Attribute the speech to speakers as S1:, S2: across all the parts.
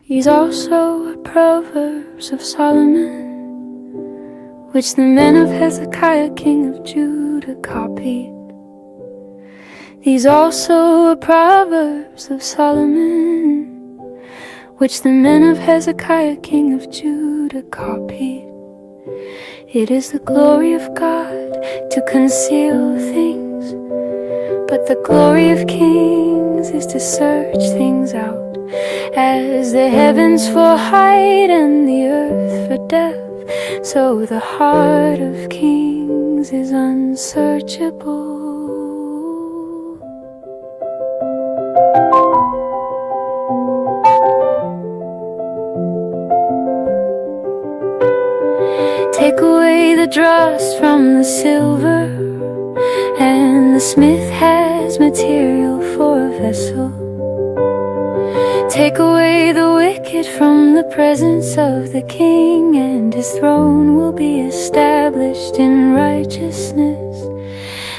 S1: These also are Proverbs of Solomon, which the men of Hezekiah king of Judah copied. These also are Proverbs of Solomon, which the men of Hezekiah king of Judah copied. It is the glory of God to conceal things, but the glory of kings is to search things out. As the heavens for height and the earth for depth, so the heart of kings is unsearchable. Take away the dross from the silver, and the smith has material for a vessel. Take away the wicked from the presence of the king, and his throne will be established in righteousness.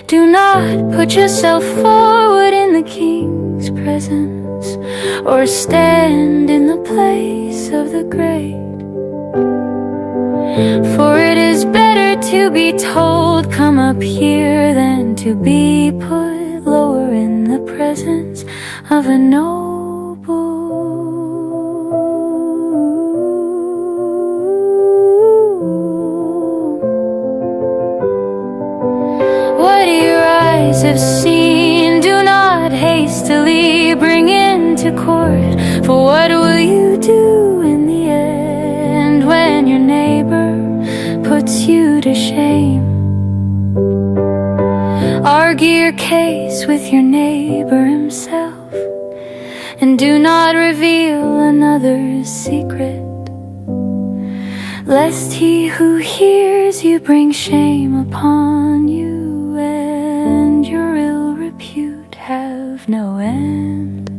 S1: Do not put yourself forward in the king's presence, or stand in the place of the great. For it is better to be told, "Come up here," than to be put lower in the presence of a noble. What your eyes have seen, do not hastily bring into court. For what will you do in the end when your neighbor puts you to shame? Argue your case with your neighbor himself, and do not reveal another's secret, lest he who hears you bring shame upon you, and your ill repute have no end.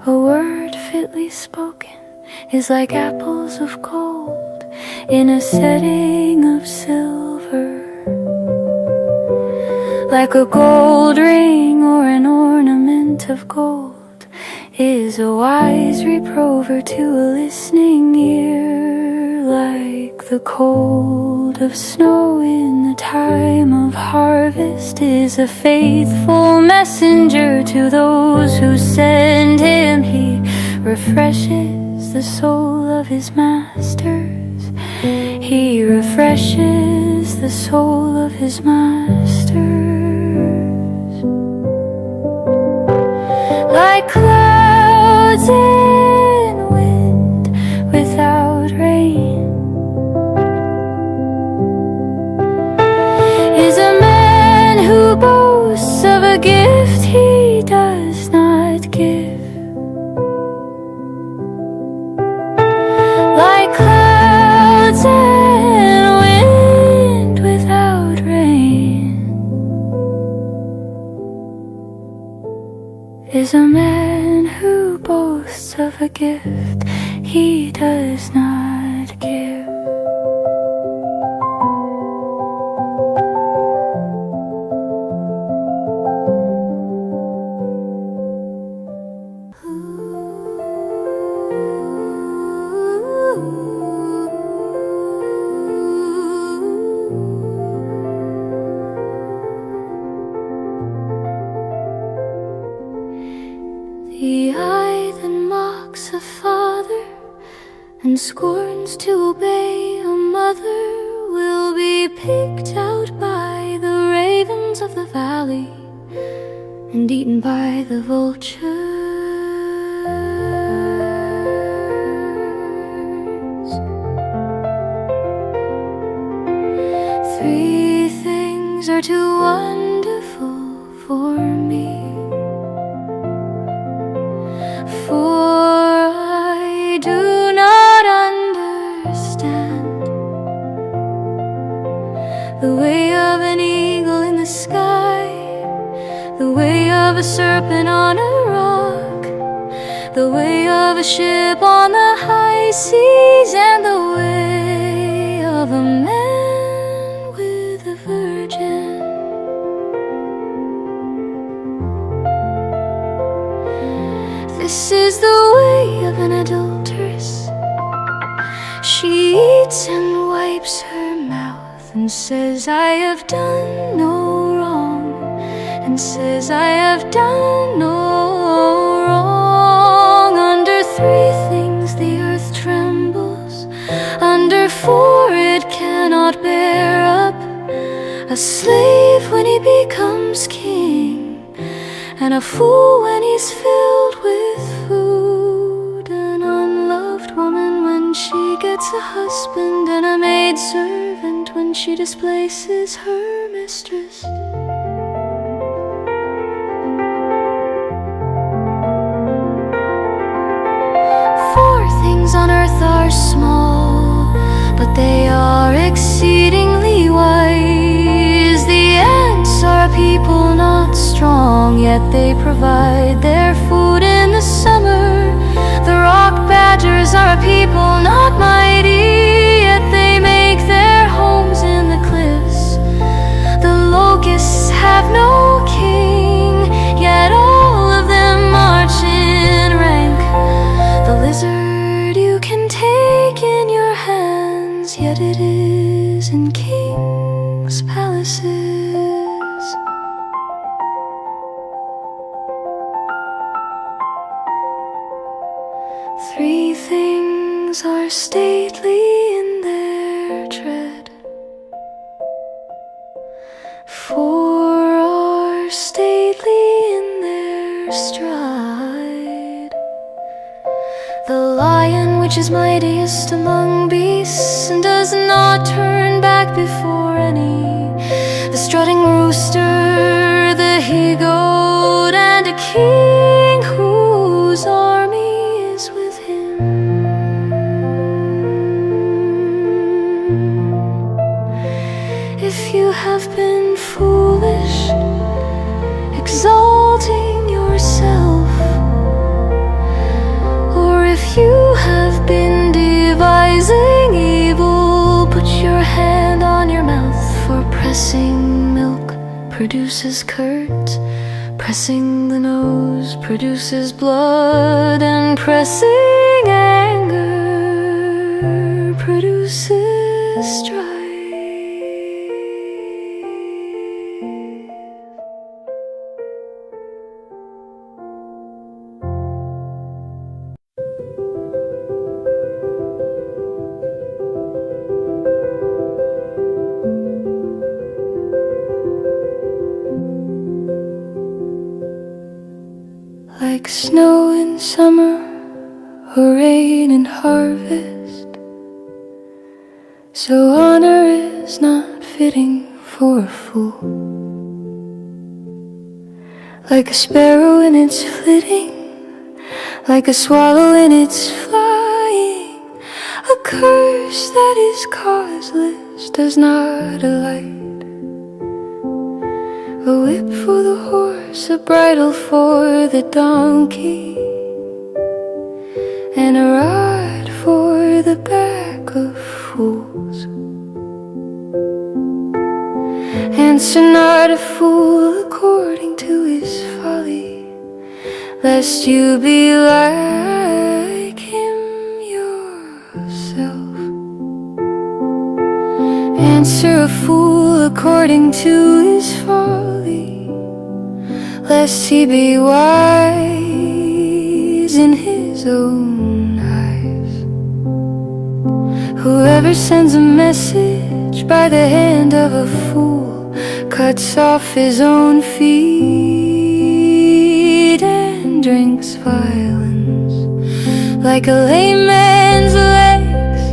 S1: A word fitly spoken is like apples of gold in a setting of silver. Like a gold ring or an ornament of gold is a wise reprover to a listening ear. Like the cold of snow in the time of harvest is a faithful messenger to those who send him. He refreshes the soul of his masters. He refreshes the soul of his masters. Like clouds in wind without rain is a man who boasts of a gift he does not give. Like clouds and wind without rain is a man who boasts of a gift he does not give. The eye that mocks a father and scorns to obey a mother will be picked out by the ravens of the valley and eaten by the vultures. 3 things are too wonderful for me, for I do not understand the way of an eagle in the sky, the way of a serpent on a rock, the way of a ship on the high seas, and the way of a man with and says I have done no wrong, and says I have done no wrong. Under 3 things the earth trembles, under 4 it cannot bear up: a slave when he becomes king, and a fool when he's filled with food, an unloved woman when she gets a husband, and a maidservant when she displaces her mistress. Things on earth are small, but they are exceedingly wise. The ants are a people not strong, yet they provide their food in the summer. The rock badgers are a people not mighty, yet they make their homes in the cliffs. The locusts have no king, yet all of them march in rank. The lizard you can take in your hands, yet it is in kings' palaces. Three things are stately in their tread, 4 are stately in their stride. The lion, which is mightiest among beasts, and does not turn back before any. The strutting rooster, the he-goat, and a king whose army is with him. If you have been foolish, exalting yourself, if you have been devising evil, put your hand on your mouth, for pressing milk produces curds, pressing the nose produces blood, and pressing anger produces strife. Like snow in summer or rain in harvest, so honor is not fitting for a fool. Like a sparrow in its flitting, like a swallow in its flying, a curse that is causeless does not alight. A whip for the horse, a bridle for the donkey, and a rod for the back of fools. Answer not a fool according to his folly, lest you be like him yourself. Answer a fool according to his folly, lest he be wise in his own eyes. Whoever sends a message by the hand of a fool cuts off his own feet and drinks violence. Like a lame man's legs,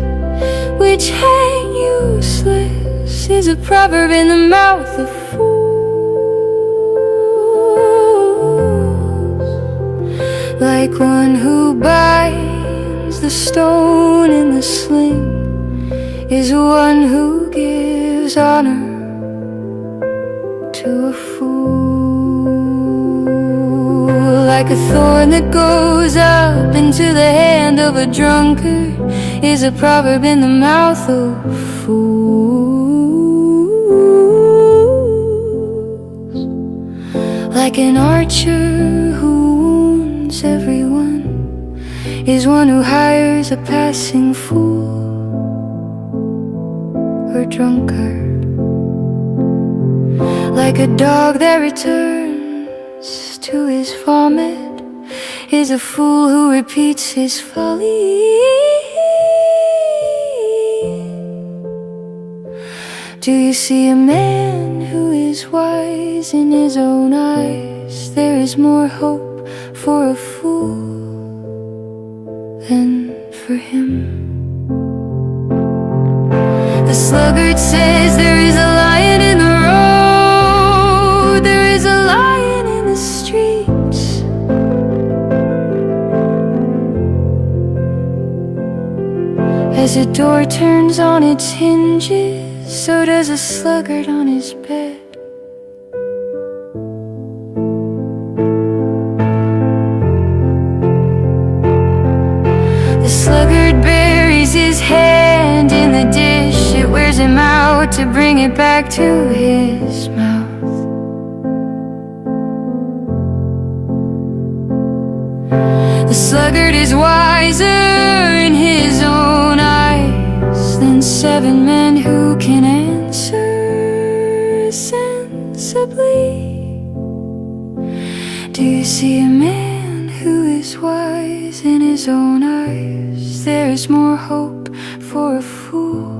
S1: which hang useless, is a proverb in the mouth of fools. Like one who binds the stone in the sling is one who gives honor to a fool. Like a thorn that goes up into the hand of a drunkard is a proverb in the mouth of fools. Like an archer who wounds everyone is one who hires a passing fool or drunkard. Like a dog that returns to his vomit is a fool who repeats his folly. Do you see a man who is wise in his own eyes? There is more hope for a fool than for him. The sluggard says there is a lion in the road, there is a lion in the streets. As a door turns on its hinges, so does a sluggard on his bed. The sluggard buries his hand in the dish. It wears him out to bring it back to his mouth. The sluggard is wiser in his own eyes than 7 men who can answer sensibly. Do you see a man who is wise in his own eyes? There is more hope for a fool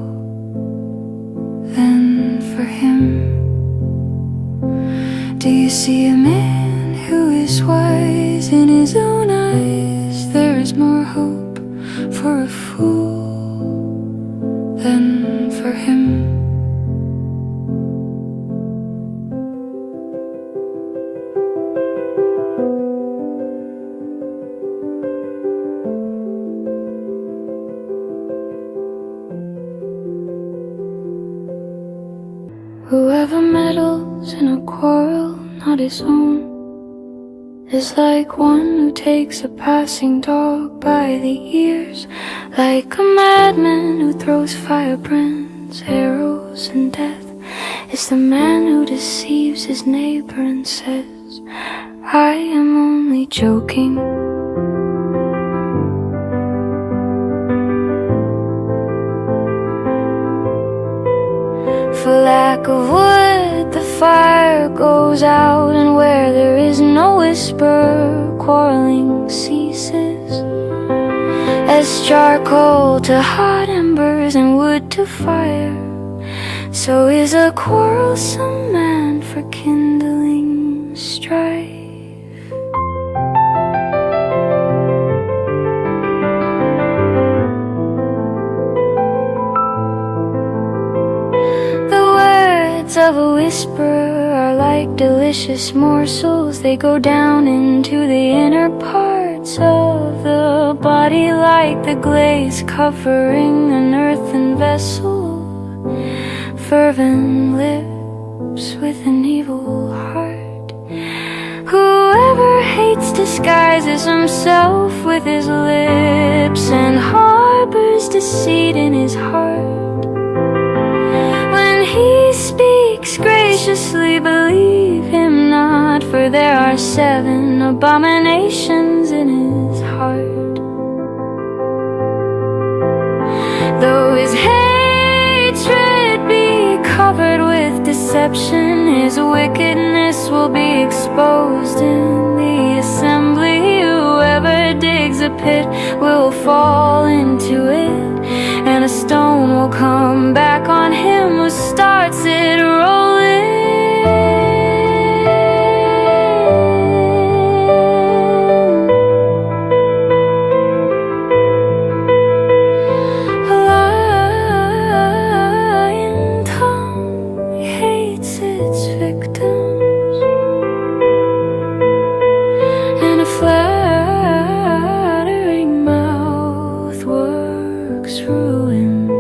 S1: than for him. Do you see a man who is wise in his own eyes? There is more hope for a fool than for him. Whoever meddles in a quarrel not his own is like one who takes a passing dog by the ears, like a madman who throws firebrands, arrows, and death is the man who deceives his neighbor and says, I am only joking. For lack of wood, the fire goes out, and where there is no whisper, quarreling ceases. As charcoal to hot embers and wood to fire, so is a quarrelsome man for kindling strife. Of a whisperer are like delicious morsels. They go down into the inner parts of the body, like the glaze covering an earthen vessel. Fervent lips with an evil heart. Whoever hates disguises himself with his lips and harbors deceit in his heart. When he speaks graciously, believe him not, for there are 7 abominations in his heart. Though his hatred be covered with deception, his wickedness will be exposed in the assembly. Whoever digs a pit will fall into it, and a stone will come back on him who starts it rolling. A lying tongue hates its victims, and a flattering mouth works ruin.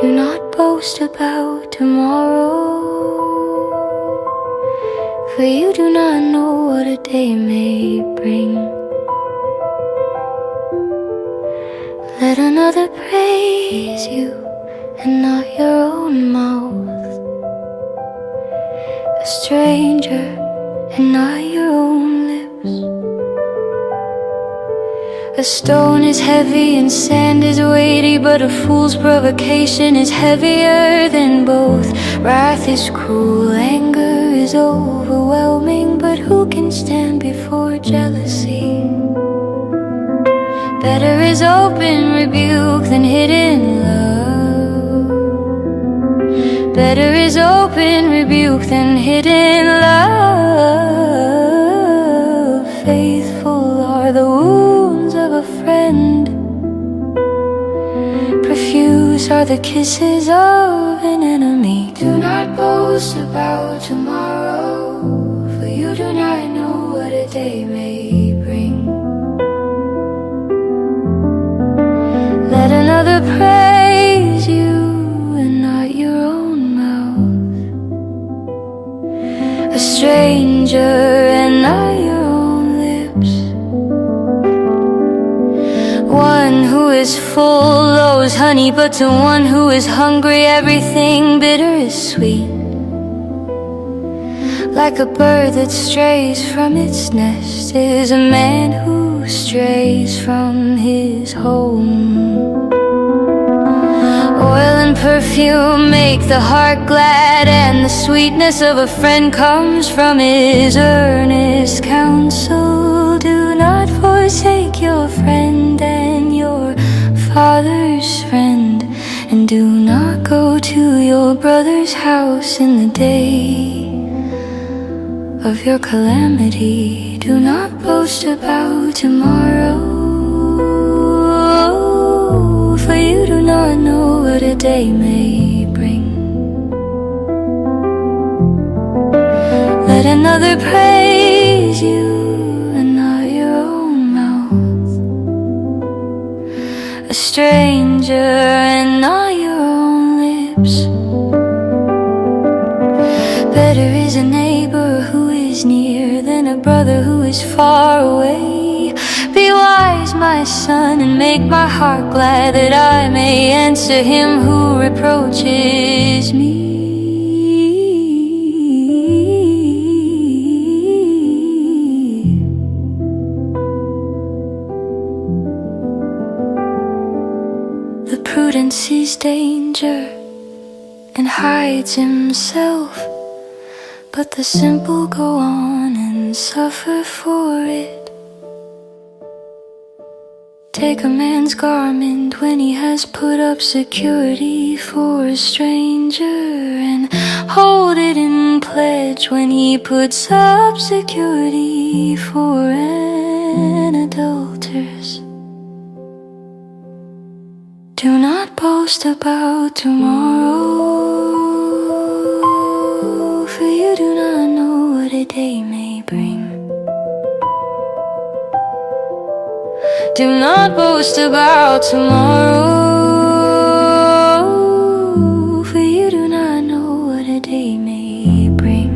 S1: Do not boast about tomorrow, for you do not know what a day may bring. Let another praise you and not your own mouth, a stranger and not your own lips. A stone is heavy and sand is weighty, but a fool's provocation is heavier than both. Wrath is cruel, anger is overwhelming, but who can stand before jealousy? Better is open rebuke than hidden love. Better is open rebuke than hidden love. Faithful are the wounds of a friend, profuse are the kisses of an enemy. Do not boast about tomorrow, for you do not know what a day may bring. Let another praise you and not your own mouth, a stranger and not your own lips. One who is full owes honey, but to one who is hungry everything bitter is sweet. Like a bird that strays from its nest is a man who strays from his home. Oil and perfume make the heart glad, and the sweetness of a friend comes from his earnest counsel. Do not forsake your friend and your father's friend, and do not go to your brother's house in the day of your calamity. Do not boast about tomorrow, for you do not know what a day may bring. Let another praise you and not your own mouth, a stranger and not your own lips. Better is a neighbor who is near than a brother who is far away. Be wise, my son, and make my heart glad, that I may answer him who reproaches me. The prudent sees danger and hides himself, but the simple go on and suffer for it. Take a man's garment when he has put up security for a stranger, and hold it in pledge when he puts up security for an adulteress. Do not boast about tomorrow, for you do not know what a day may bring. Do not boast about tomorrow, for you do not know what a day may bring.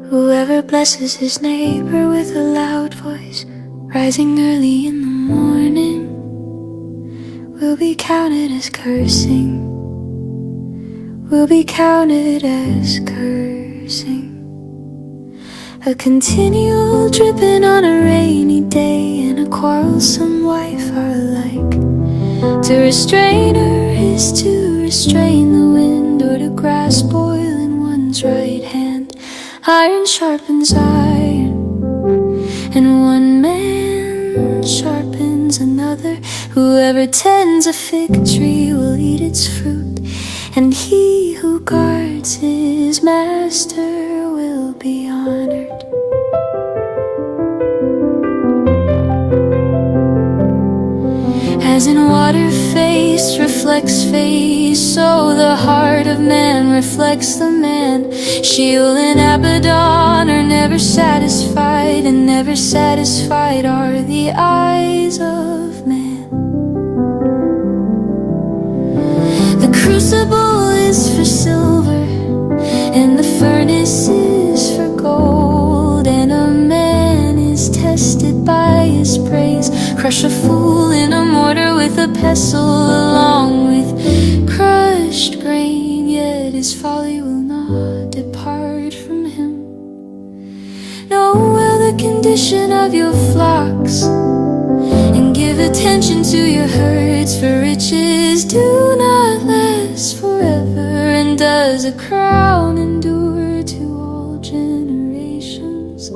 S1: Whoever blesses his neighbor with a loud voice, rising early in the morning, will be counted as cursing, will be counted as cursing. A continual dripping on a rainy day and a quarrelsome wife are alike. To restrain her is to restrain the wind, or to grasp oil in one's right hand. Iron sharpens iron, and one man sharpens another. Whoever tends a fig tree will eat its fruit, and he who guards his master will be honored. As As in water face reflects face, so the heart of man reflects the man. Sheol and Abaddon are never satisfied, and never satisfied are the eyes of man. The crucible is for silver, and the furnace is for gold, and a man is tested by his praise. Crush a fool in a mortar with a pestle, along with crushed grain, yet his folly will not depart from him. Know well the condition of your flocks, and give attention to your herds, for riches do not last forever, and does a crown endure to all generations?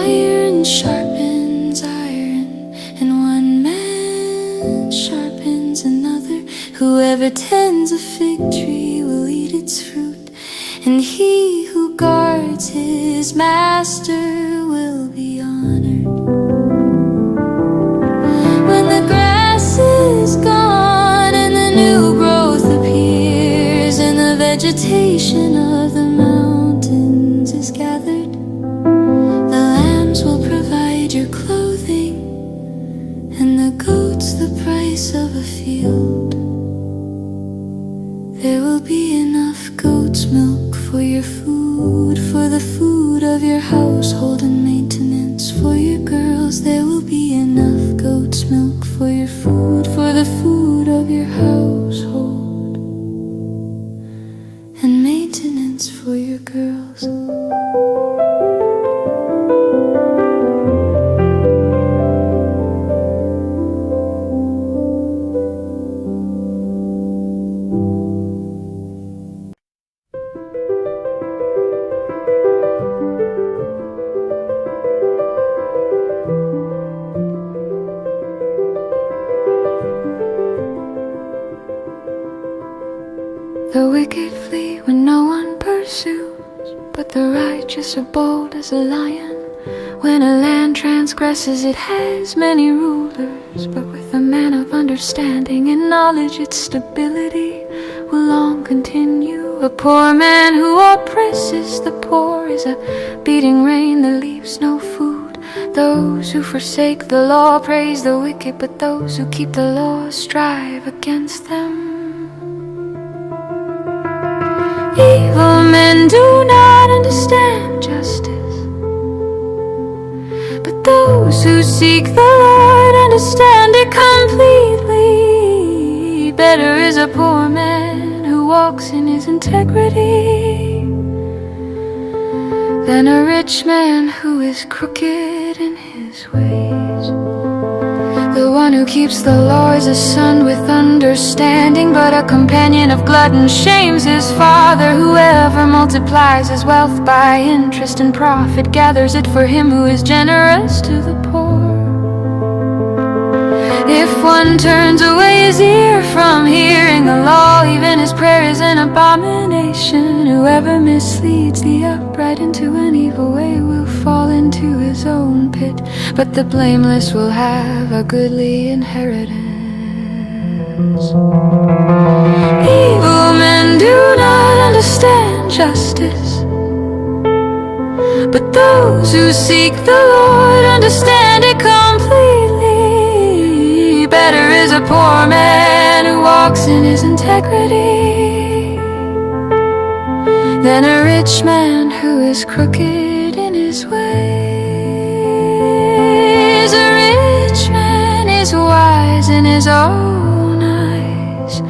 S1: Iron sharpens iron, and one man sharpens another. Whoever tends a fig tree will eat its fruit, and he who guards his master will be honored. When the grass is gone and the new growth appears, and the vegetation of the mountains is gathered, the lambs will provide your clothing, and the goats the price of a field. There will be enough goat's milk for your food, for the food of your household and maintenance for your girls. There will be enough goat's milk for your food, for the food of your household and maintenance for your girls. The wicked flee when no one pursues, but the righteous are bold as a lion. When a land transgresses, it has many rulers, but with a man of understanding and knowledge, its stability will long continue. A poor man who oppresses the poor is a beating rain that leaves no food. Those who forsake the law praise the wicked, but those who keep the law strive against them. Evil men do not understand justice, but those who seek the Lord understand it completely. Better is a poor man who walks in his integrity than a rich man who is crooked in his ways. The one who keeps the law is a son with understanding, but a companion of gluttons shames his father. Whoever multiplies his wealth by interest and profit gathers it for him who is generous to the poor. If one turns away his ear from hearing the law, even his prayer is an abomination. Whoever misleads the upright into an evil way will fall into his own pit, but the blameless will have a goodly inheritance. Evil men do not understand justice, but those who seek the Lord understand it completely. Better is a poor man who walks in his integrity than a rich man who is crooked in his ways. A rich man is wise in his own eyes,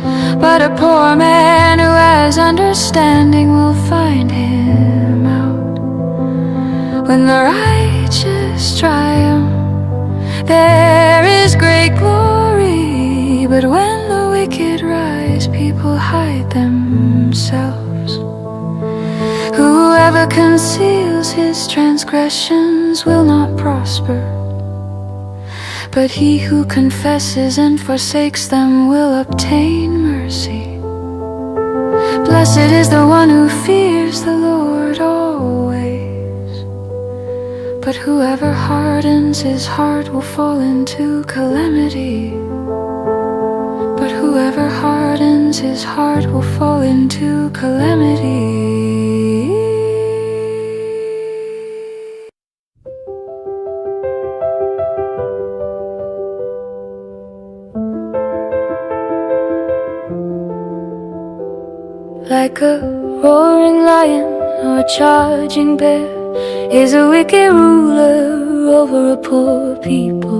S1: but a poor man who has understanding will find him out. When the righteous triumph, there is great glory, but when the wicked rise, people hide themselves. Whoever conceals his transgressions will not prosper, but he who confesses and forsakes them will obtain mercy. Blessed is the one who fears the Lord always, But whoever hardens his heart will fall into calamity. But whoever hardens his heart will fall into calamity. Like a roaring lion or a charging bear is a wicked ruler over a poor people.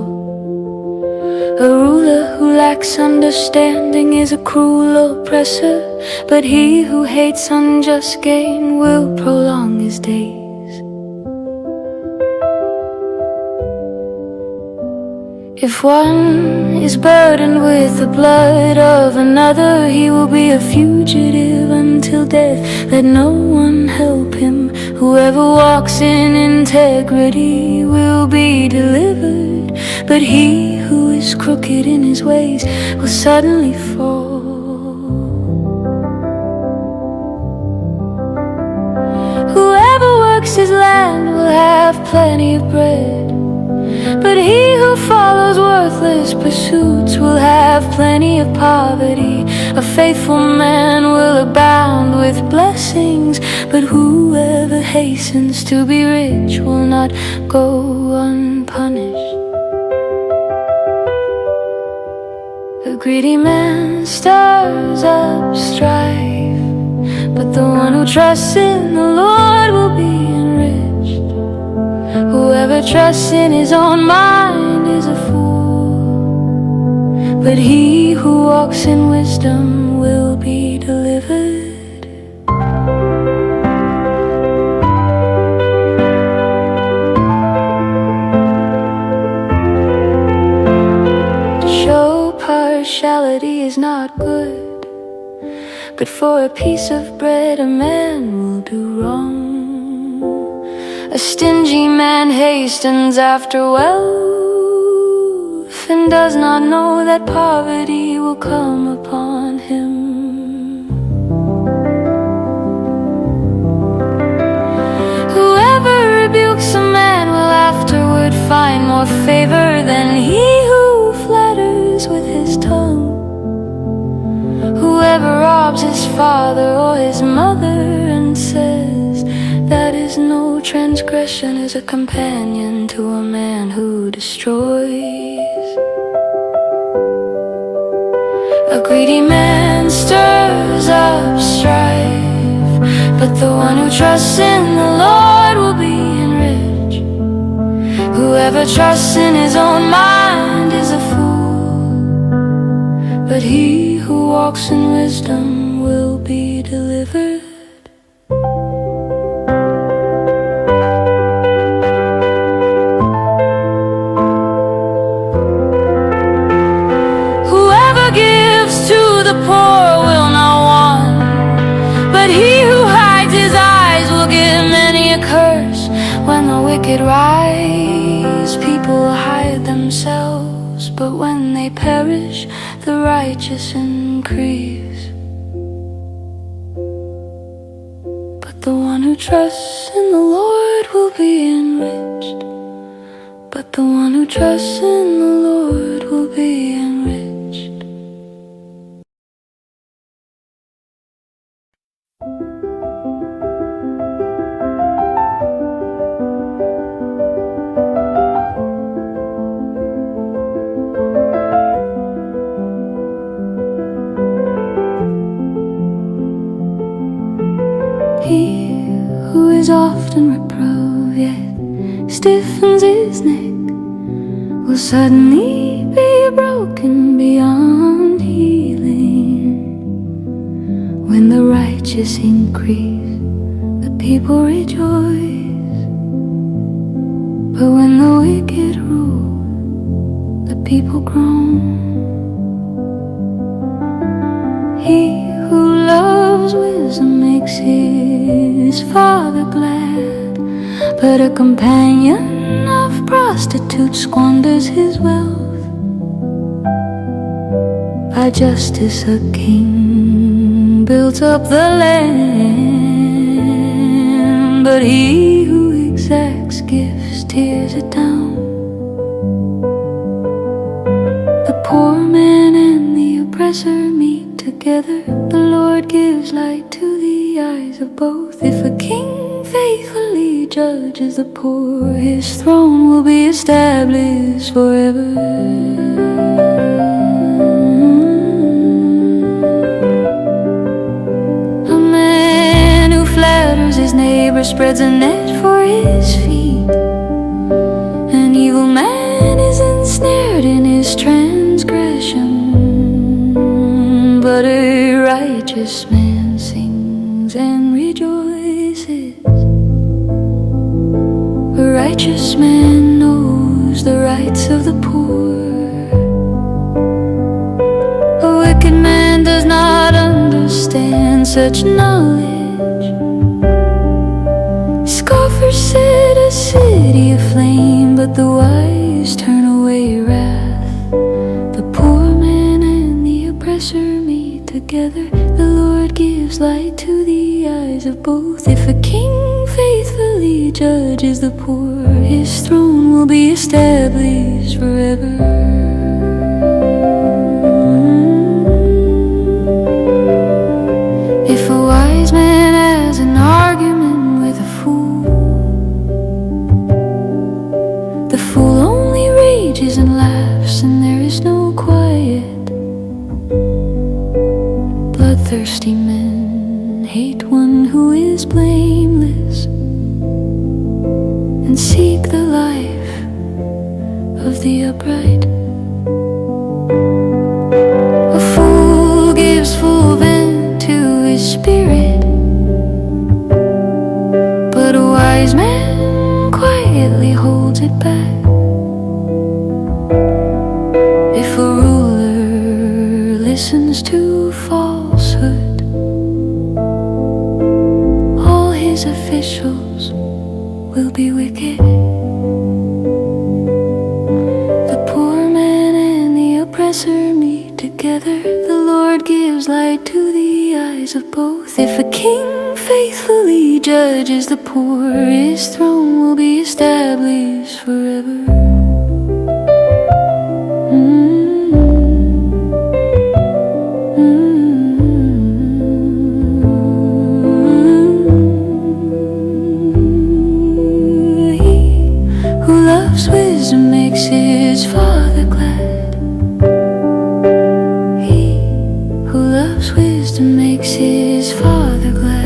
S1: A ruler who lacks understanding is a cruel oppressor, but he who hates unjust gain will prolong his days. If one is burdened with the blood of another, he will be a fugitive until death. Let no one help him. Whoever walks in integrity will be delivered, but he who is crooked in his ways will suddenly fall. Whoever works his land will have plenty of bread, but he who follows worthless pursuits will have plenty of poverty. A faithful man will abound with blessings, but whoever hastens to be rich will not go unpunished. A greedy man stirs up strife, but the one who trusts in the Lord will be enriched. Whoever trusts in his own mind is a fool, but he who walks in wisdom will be delivered. To show partiality is not good, but for a piece of bread a man will do wrong. A stingy man hastens after wealth and does not know that poverty will come upon him. Whoever rebukes a man will afterward find more favor than he who flatters with his tongue. Whoever robs his father or his mother and says that is no transgression is a companion to a man who destroys. A greedy man stirs up strife, but the one who trusts in the Lord will be enriched. Whoever trusts in his own mind is a fool, but he who walks in wisdom will be delivered. The poor will not want, but he who hides his eyes will get many a curse. When the wicked rise, people hide themselves, but when they perish, the righteous increase. But the one who trusts in the Lord will be enriched. But the one who trusts in the Lord will be enriched. He who is often reproved yet stiffens his neck will suddenly be broken beyond healing. When the righteous increase, the people rejoice, but when the wicked rule, the people groan. He who loves wisdom makes his father glad, but a companion of prostitutes squanders his wealth. By justice a king builds up the land, but he who exacts gifts tears it down. The poor man and the oppressor meet together. The Lord gives light to the eyes of both. If a king faithfully judges the poor, his throne will be established forever. A man who flatters his neighbor spreads a net for his feet. An evil man is ensnared in his transgression, but a righteous man sings and rejoices. A righteous man knows the rights of the poor. A wicked man does not understand such knowledge. Scoffers set a city aflame, but the wise turn away wrath. The poor man and the oppressor meet together. The Lord gives light to the eyes of both. If a king faithfully judges the poor, his throne will be established forever. If a wise man has an argument with a fool, the fool only rages and laughs, and there is no quiet. Bloodthirsty men hate one who is blameless and seek the life of the upright. A fool gives full vent to his spirit, but a wise man quietly holds it back. If a ruler listens to falsehood, all his officials will be wicked. The poor man and the oppressor meet together. The Lord gives light to the eyes of both. If a king faithfully judges the poor, his throne will be established forever. Wisdom makes his father glad. He who loves wisdom makes his father glad.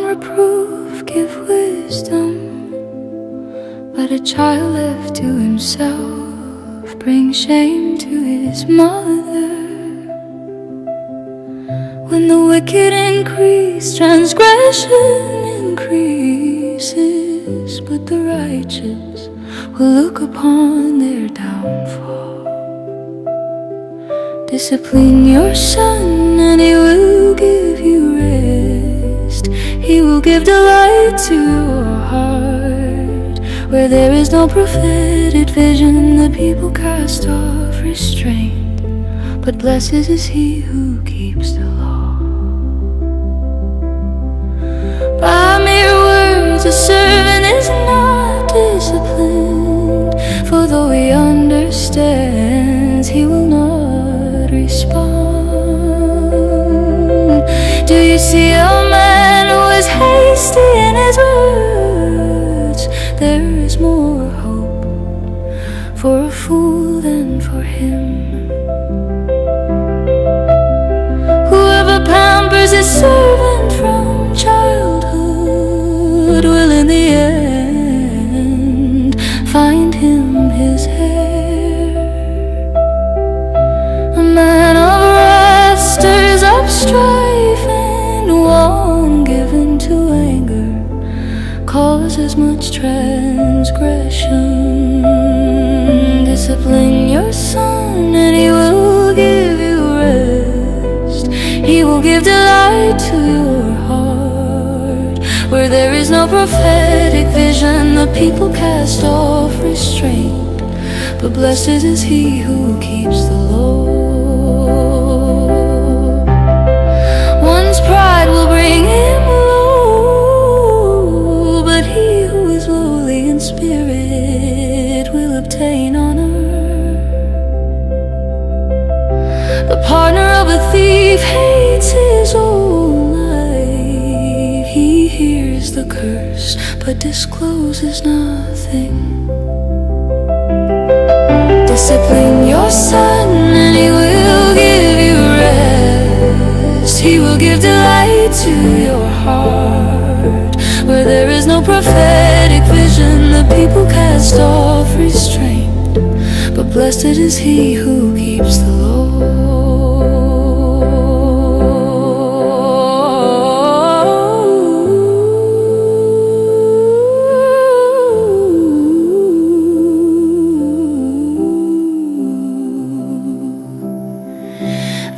S1: Reproof give wisdom, but a child left to himself brings shame to his mother. When the wicked increase, transgression increases, but the righteous will look upon their downfall. Discipline your son and he will give you rest. He will give delight to your heart. Where there is no prophetic vision, the people cast off restraint, but blessed is he who keeps the law. By mere words a servant is not disciplined, for though he understands, he will not respond. Do you see a man who is hasty in his words? There is more hope for a fool than for him. Whoever pampers his servant from childhood will in the end find him his heir. A man of wrath stirs up strife, and one given to anger causes much transgression. Discipline your son, and he will give you rest. He will give delight to your heart. Where there is no prophetic vision, the people cast off restraint. But blessed is he who keeps the law. One's pride will bring him low, but he who is lowly in spirit will obtain honor. The partner of a thief hates his own life. He hears the curse, but discloses nothing. Discipline your son, and he will give you rest. He will give delight to your heart. Where there is no prophetic vision, the people cast off restraint. But blessed is he who keeps the law.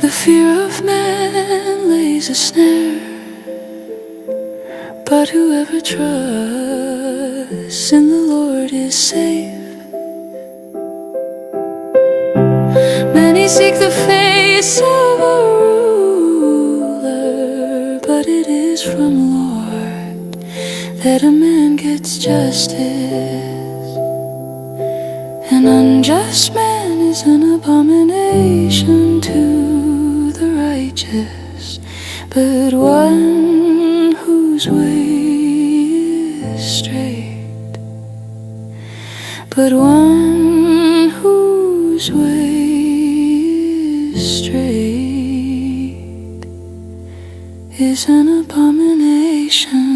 S1: The fear of man lays a snare, but whoever trusts in the Lord is safe. Many seek the face of a ruler, but it is from the Lord that a man gets justice. An unjust man is an abomination to the righteous, but one whose way is straight, but one whose way is straight is an abomination